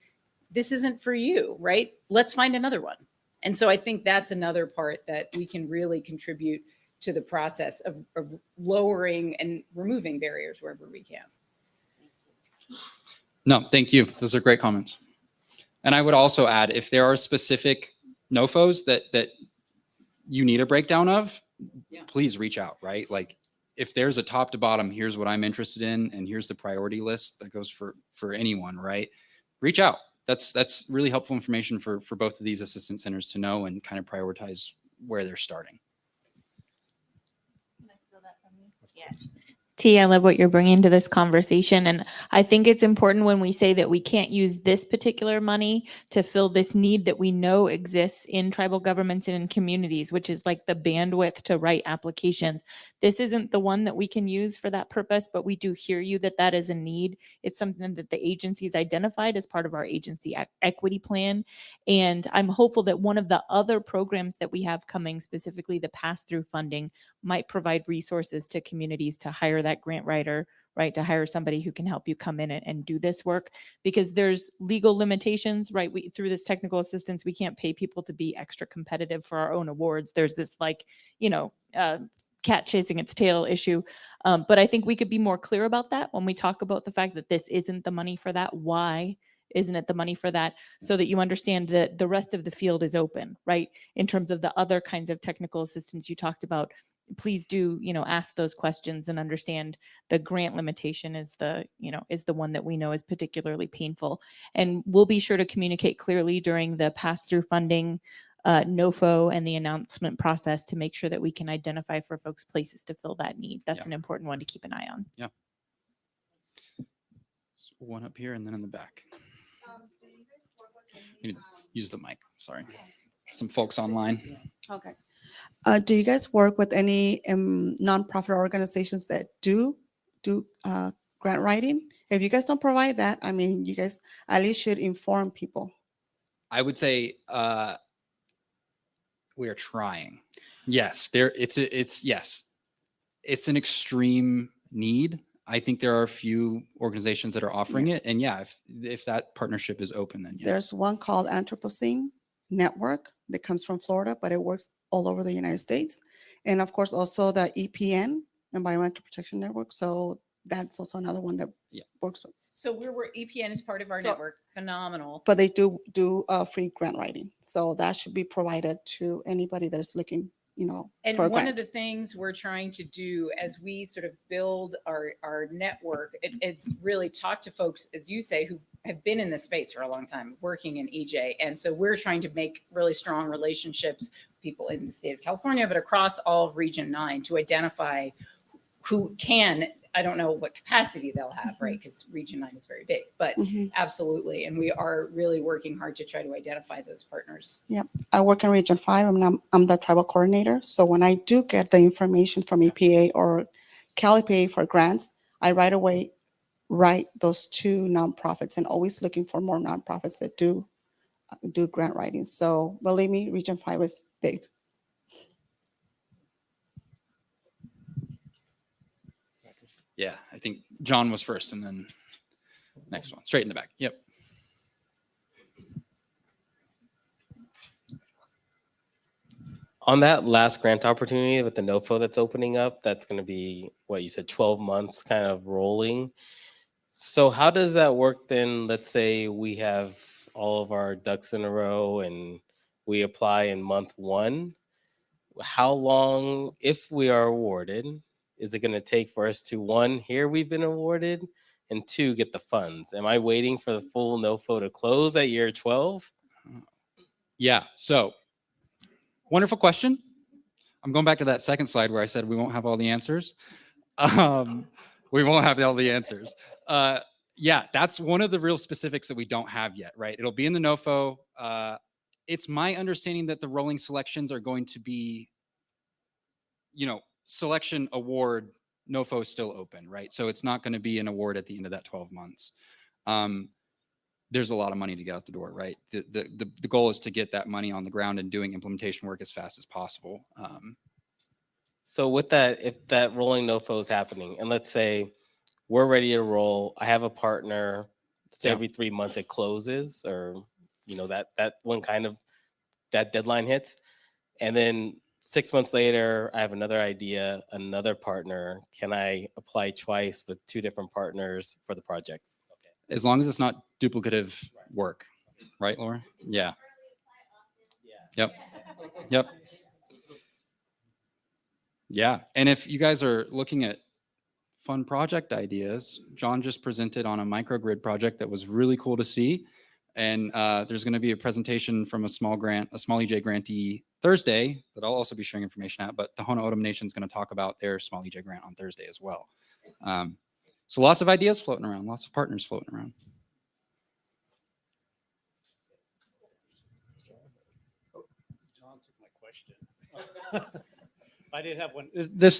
this isn't for you, right? Let's find another one. And so I think that's another part that we can really contribute to the process of lowering and removing barriers wherever we can. No, thank you. Those are great comments. And I would also add, if there are specific NOFOs that you need a breakdown of, please reach out, right? Like if there's a top to bottom, here's what I'm interested in, and here's the priority list that goes for anyone, right? Reach out. That's really helpful information for both of these assistance centers to know and kind of prioritize where they're starting. Can I steal that from you? Yeah. T, I love what you're bringing to this conversation. And I think it's important when we say that we can't use this particular money to fill this need that we know exists in tribal governments and in communities, which is like the bandwidth to write applications. This isn't the one that we can use for that purpose, but we do hear you that is a need. It's something that the agency's identified as part of our agency equity plan. And I'm hopeful that one of the other programs that we have coming, specifically the pass-through funding, might provide resources to communities to hire that grant writer, right? To hire somebody who can help you come in and do this work, because there's legal limitations, right? Through this technical assistance, we can't pay people to be extra competitive for our own awards. There's this cat chasing its tail issue. But I think we could be more clear about that when we talk about the fact that this isn't the money for that. Why isn't it the money for that? So that you understand that the rest of the field is open, right? In terms of the other kinds of technical assistance you talked about, please do, ask those questions and understand the grant limitation is the one that we know is particularly painful. And we'll be sure to communicate clearly during the pass-through funding NOFO and the announcement process to make sure that we can identify for folks places to fill that need. That's an important one to keep an eye on. Yeah. So one up here and then in the back. You need to use the mic. Sorry. Some folks online. Okay. Do you guys work with any nonprofit organizations that do grant writing? If you guys don't provide that, you guys at least should inform people. I would say we are trying. Yes, it's an extreme need. I think there are a few organizations that are offering it, and if that partnership is open, then There's one called Anthropocene Network that comes from Florida, but it works all over the United States. And of course, also the EPN, Environmental Protection Network. So that's also another one that works with. So we're EPN is part of our network. Phenomenal. But they do free grant writing. So that should be provided to anybody that is looking, And for a one grant. of the things we're trying to do as we sort of build our network, it's really talk to folks, as you say, who have been in this space for a long time, working in EJ. And so we're trying to make really strong relationships with people in the state of California, but across all of Region 9 to identify who can, I don't know what capacity they'll have, right? Because Region 9 is very big, but absolutely. And we are really working hard to try to identify those partners. Yep. I work in Region 5 and I'm the tribal coordinator. So when I do get the information from EPA or Cal EPA for grants, I right away write those two nonprofits and always looking for more nonprofits that do grant writing. So believe me, Region 5 is big. Yeah, I think John was first and then next one, straight in the back. Yep. On that last grant opportunity with the NOFO that's opening up, that's going to be what you said, 12 months kind of rolling. So how does that work then? Let's say we have all of our ducks in a row and we apply in month 1. How long, if we are awarded, is it going to take for us to, 1, hear we've been awarded, and 2, get the funds? Am I waiting for the full NOFO to close at year 12? Yeah, so wonderful question. I'm going back to that second slide where I said we won't have all the answers. We won't have all the answers. Yeah, that's one of the real specifics that we don't have yet, right? It'll be in the NOFO. It's my understanding that the rolling selections are going to be, selection award, NOFO is still open, right? So it's not going to be an award at the end of that 12 months. There's a lot of money to get out the door, right? The goal is to get that money on the ground and doing implementation work as fast as possible. So with that, if that rolling NOFO is happening, and let's say we're ready to roll, I have a partner, say every 3 months it closes, or that one kind of that deadline hits, and then 6 months later I have another idea, another partner. Can I apply twice with 2 different partners for the projects? Okay. As long as it's not duplicative work, right, Laura? Yeah. Yep. Yeah, and if you guys are looking at fun project ideas, John just presented on a microgrid project that was really cool to see. And there's going to be a presentation from a small EJ grantee Thursday that I'll also be sharing information at, but the Tohono O'odham Nation is going to talk about their small EJ grant on Thursday as well. So lots of ideas floating around, lots of partners floating around. John took my question. I did have one. This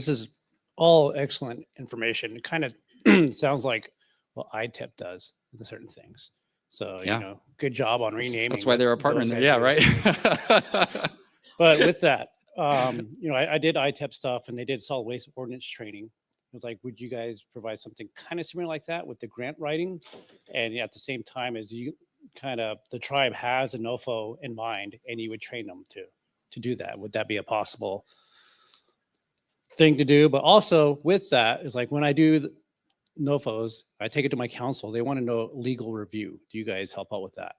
is all excellent information. It kind of sounds like what ITEP does with certain things. So, good job on renaming. That's why they're a partner in there. Yeah, right. But with that, I did ITEP stuff and they did solid waste ordinance training. It was like, would you guys provide something kind of similar like that with the grant writing? And at the same time as you the tribe has a NOFO in mind and you would train them to do that. Would that be a possible thing to do? But also with that is like when I do NOFOs, I take it to my council. They want to know legal review. Do you guys help out with that?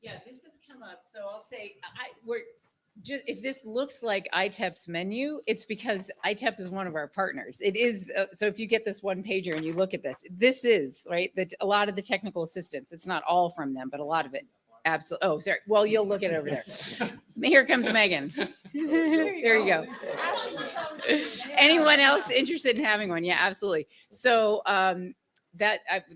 Yeah, this has come up. So I'll say if this looks like ITEP's menu, it's because ITEP is one of our partners. It is. So if you get this one pager and you look at this is right. That a lot of the technical assistance, it's not all from them, but a lot of it. Absolutely. Oh, sorry. Well, you'll look at it over there. Here comes Megan. There you go. Anyone else interested in having one? Yeah, absolutely. So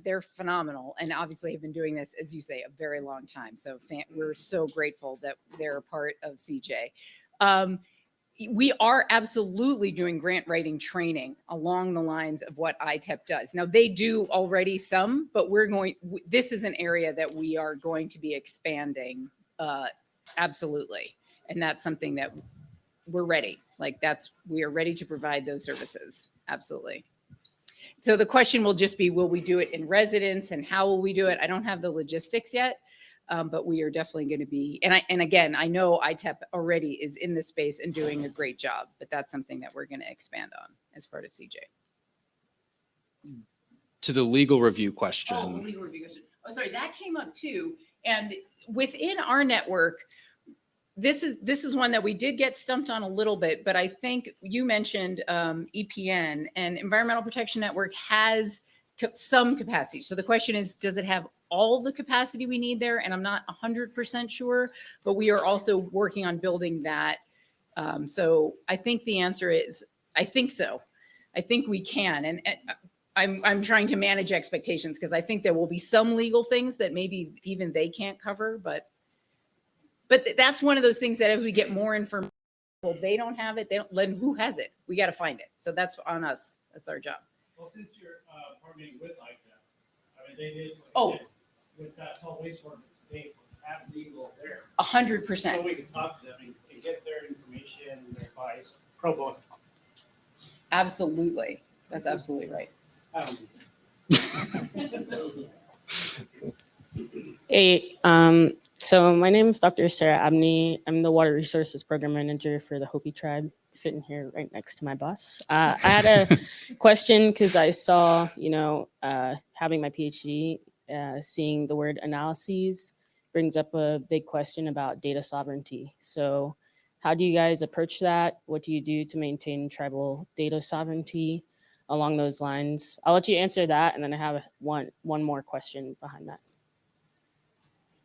they're phenomenal, and obviously have been doing this, as you say, a very long time. So we're so grateful that they're a part of CJ. We are absolutely doing grant writing training along the lines of what ITEP does. Now they do already some, but this is an area that we are going to be expanding. Absolutely. And that's something that we're ready. We are ready to provide those services. Absolutely. So the question will just be, will we do it in residence and how will we do it? I don't have the logistics yet. But we are definitely going to be, and again, I know ITEP already is in this space and doing a great job, but that's something that we're going to expand on as part of CJ. To the legal review question. Oh, legal review question. Oh, sorry, that came up too. And within our network, this is one that we did get stumped on a little bit, but I think you mentioned EPN, and Environmental Protection Network has some capacity. So the question is, does it have all the capacity we need there? And I'm not 100% sure, but we are also working on building that. So I think the answer is, I think so. I think we can. And I'm trying to manage expectations because I think there will be some legal things that maybe even they can't cover, but that's one of those things that if we get more information, well, they don't have it, then who has it? We got to find it. So that's on us. That's our job. Well, since you're partnering with ICAP, I mean, they did. Oh. With that solid waste ordinance, they have legal there. 100%. So we can talk to them and get their information, their advice, pro bono. Absolutely. That's absolutely right. Hey, so my name is Dr. Sarah Abney. I'm the Water Resources Program Manager for the Hopi Tribe, sitting here right next to my boss. I had a question because I saw, having my PhD, seeing the word analyses brings up a big question about data sovereignty. So how do you guys approach that? What do you do to maintain tribal data sovereignty along those lines? I'll let you answer that, and then I have one more question behind that.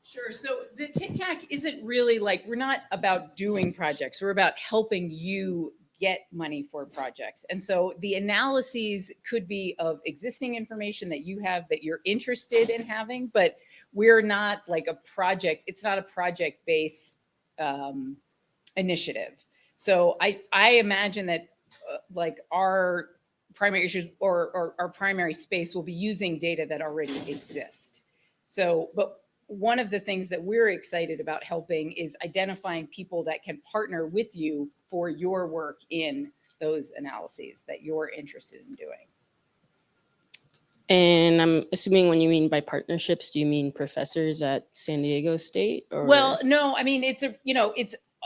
Sure. So the TCTAC isn't really like, we're not about doing projects. We're about helping you get money for projects. And so the analyses could be of existing information that you have that you're interested in having, but we're not like a project. It's not a project-based initiative. So I imagine that like our primary issues or our primary space will be using data that already exist. So, but one of the things that we're excited about helping is identifying people that can partner with you for your work in those analyses that you're interested in doing. And I'm assuming when you mean by partnerships, do you mean professors at San Diego State? Or? Well, no, I mean, it's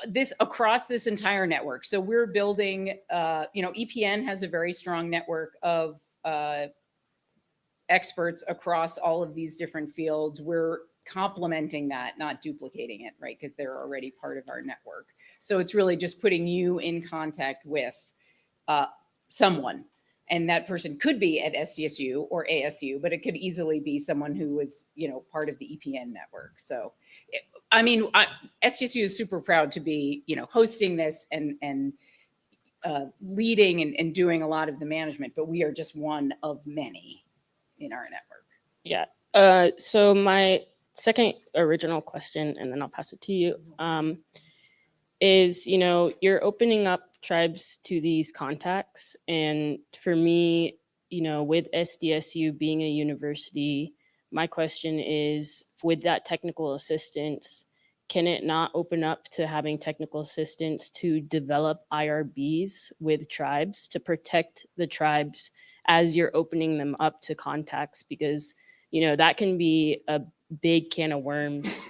this across this entire network. So we're building, EPN has a very strong network of experts across all of these different fields. We're complementing that, not duplicating it, right? Because they're already part of our network. So it's really just putting you in contact with someone. And that person could be at SDSU or ASU, but it could easily be someone who was, part of the EPN network. So, SDSU is super proud to be, hosting this and leading and doing a lot of the management, but we are just one of many in our network. Yeah. So my second original question, and then I'll pass it to you, is, you're opening up tribes to these contacts. And for me, with SDSU being a university, my question is, with that technical assistance, can it not open up to having technical assistance to develop IRBs with tribes to protect the tribes as you're opening them up to contacts? Because, that can be a big can of worms,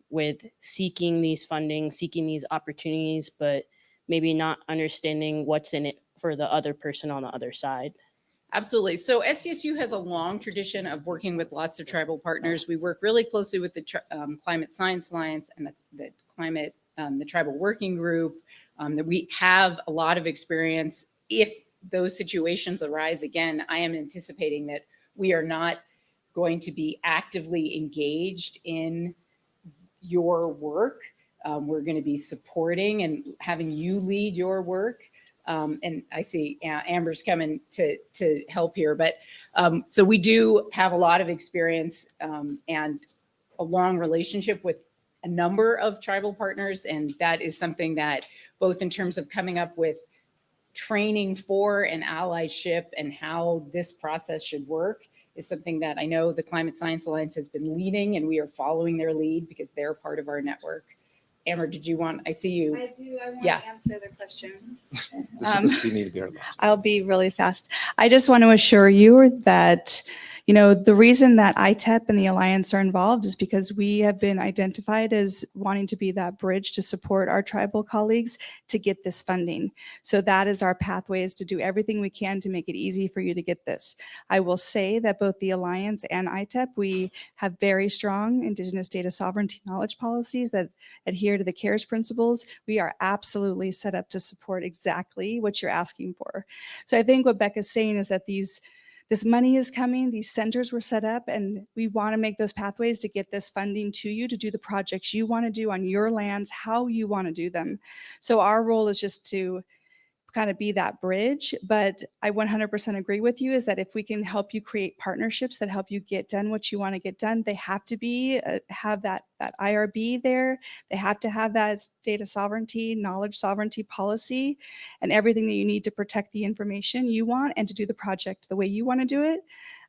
with seeking these funding, seeking these opportunities, but maybe not understanding what's in it for the other person on the other side. Absolutely. So SDSU has a long tradition of working with lots of tribal partners. We work really closely with the Climate Science Alliance and the Tribal Working Group. That we have a lot of experience. If those situations arise again, I am anticipating that we are not going to be actively engaged in your work. We're going to be supporting and having you lead your work. And I see Amber's coming to help here. But so we do have a lot of experience and a long relationship with a number of tribal partners. And that is something that both in terms of coming up with training for an allyship and how this process should work is something that I know the Climate Science Alliance has been leading, and we are following their lead because they're part of our network. Amber, did you want, I see you. I do. I want Yeah. to answer the question. We need to get our last. I'll be really fast. I just want to assure you that, the reason that ITEP and the Alliance are involved is because we have been identified as wanting to be that bridge to support our tribal colleagues to get this funding. So that is our pathway, is to do everything we can to make it easy for you to get this. I will say that both the Alliance and ITEP, we have very strong Indigenous data sovereignty knowledge policies that adhere to the CARES principles. We are absolutely set up to support exactly what you're asking for. So I think what Becca's saying is that these this money is coming, these centers were set up, and we want to make those pathways to get this funding to you to do the projects you want to do on your lands, how you want to do them. So our role is just to kind of be that bridge. But I 100% agree with you is that if we can help you create partnerships that help you get done what you want to get done, they have to be have that IRB there. They have to have that data sovereignty, knowledge sovereignty policy, and everything that you need to protect the information you want and to do the project the way you want to do it,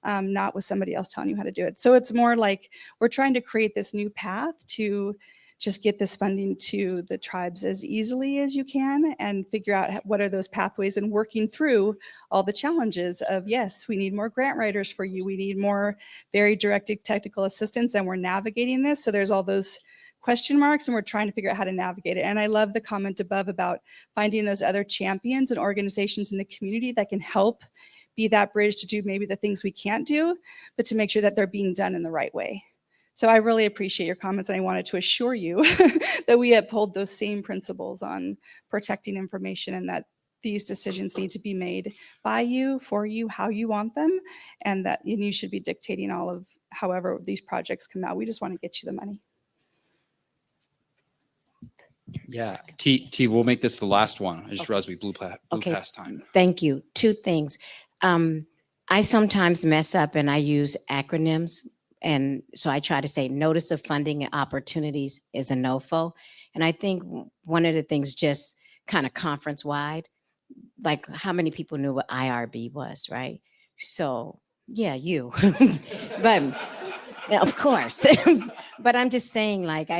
not with somebody else telling you how to do it. So it's more like we're trying to create this new path to just get this funding to the tribes as easily as you can and figure out what are those pathways and working through all the challenges of, yes, we need more grant writers for you. We need more very directed technical assistance, and we're navigating this. So there's all those question marks, and we're trying to figure out how to navigate it. And I love the comment above about finding those other champions and organizations in the community that can help be that bridge to do maybe the things we can't do, but to make sure that they're being done in the right way. So I really appreciate your comments, and I wanted to assure you that we uphold those same principles on protecting information and that these decisions need to be made by you, for you, how you want them, and that you should be dictating all of however these projects come out. We just want to get you the money. Yeah, T, we'll make this the last one. I just realized we blew Okay. past time. Thank you. Two things. I sometimes mess up and I use acronyms. And so I try to say notice of funding and opportunities is a NOFO. And I think one of the things just kind of conference wide, like how many people knew what IRB was, right? So yeah, you, but of course, but I'm just saying like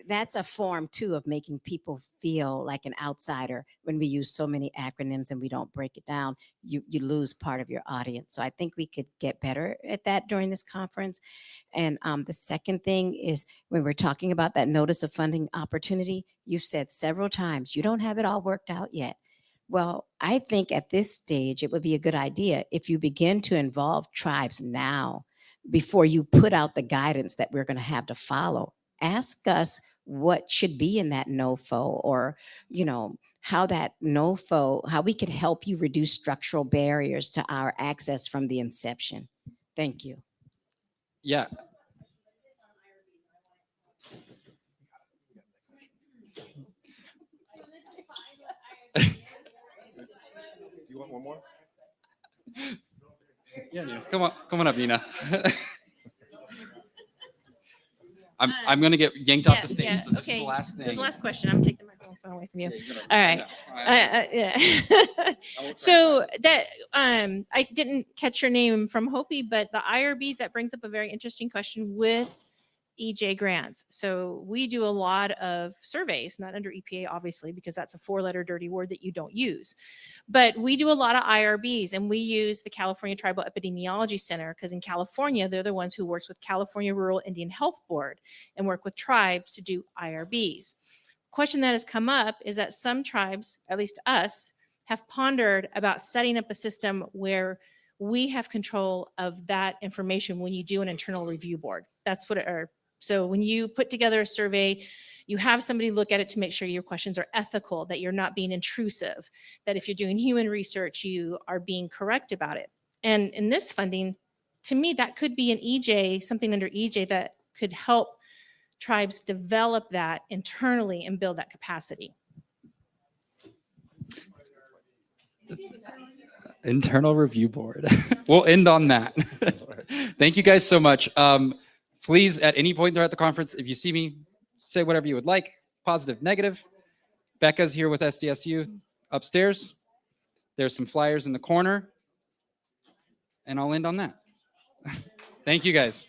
that's a form too of making people feel like an outsider. When we use so many acronyms and we don't break it down, you lose part of your audience. So I think we could get better at that during this conference. And the second thing is when we're talking about that notice of funding opportunity, you've said several times, you don't have it all worked out yet. Well, I think at this stage, it would be a good idea if you begin to involve tribes now before you put out the guidance that we're going to have to follow. Ask us what should be in that NOFO, or, you know, how that NOFO, how we could help you reduce structural barriers to our access from the inception. Thank you. Yeah. You want one more? Yeah, Nina. Come on up, Nina. I'm gonna get yanked off the stage. Yeah, So this is okay. the last thing. This is the last question. I'm taking the microphone away from you. Yeah, you're All right. gonna- Yeah. So that I didn't catch your name from Hopi, but the IRBs, that brings up a very interesting question with EJ grants. So we do a lot of surveys, not under EPA, obviously, because that's a 4-letter dirty word that you don't use. But we do a lot of IRBs, and we use the California Tribal Epidemiology Center because in California, they're the ones who works with California Rural Indian Health Board and work with tribes to do IRBs. Question that has come up is that some tribes, at least us, have pondered about setting up a system where we have control of that information when you do an internal review board. That's what so when you put together a survey, you have somebody look at it to make sure your questions are ethical, that you're not being intrusive, that if you're doing human research, you are being correct about it. And in this funding, to me, that could be an EJ, something under EJ that could help tribes develop that internally and build that capacity. Internal review board. We'll end on that. Thank you guys so much. Please, at any point throughout the conference, if you see me, say whatever you would like, positive, negative. Becca's here with SDSU upstairs. There's some flyers in the corner. And I'll end on that. Thank you guys.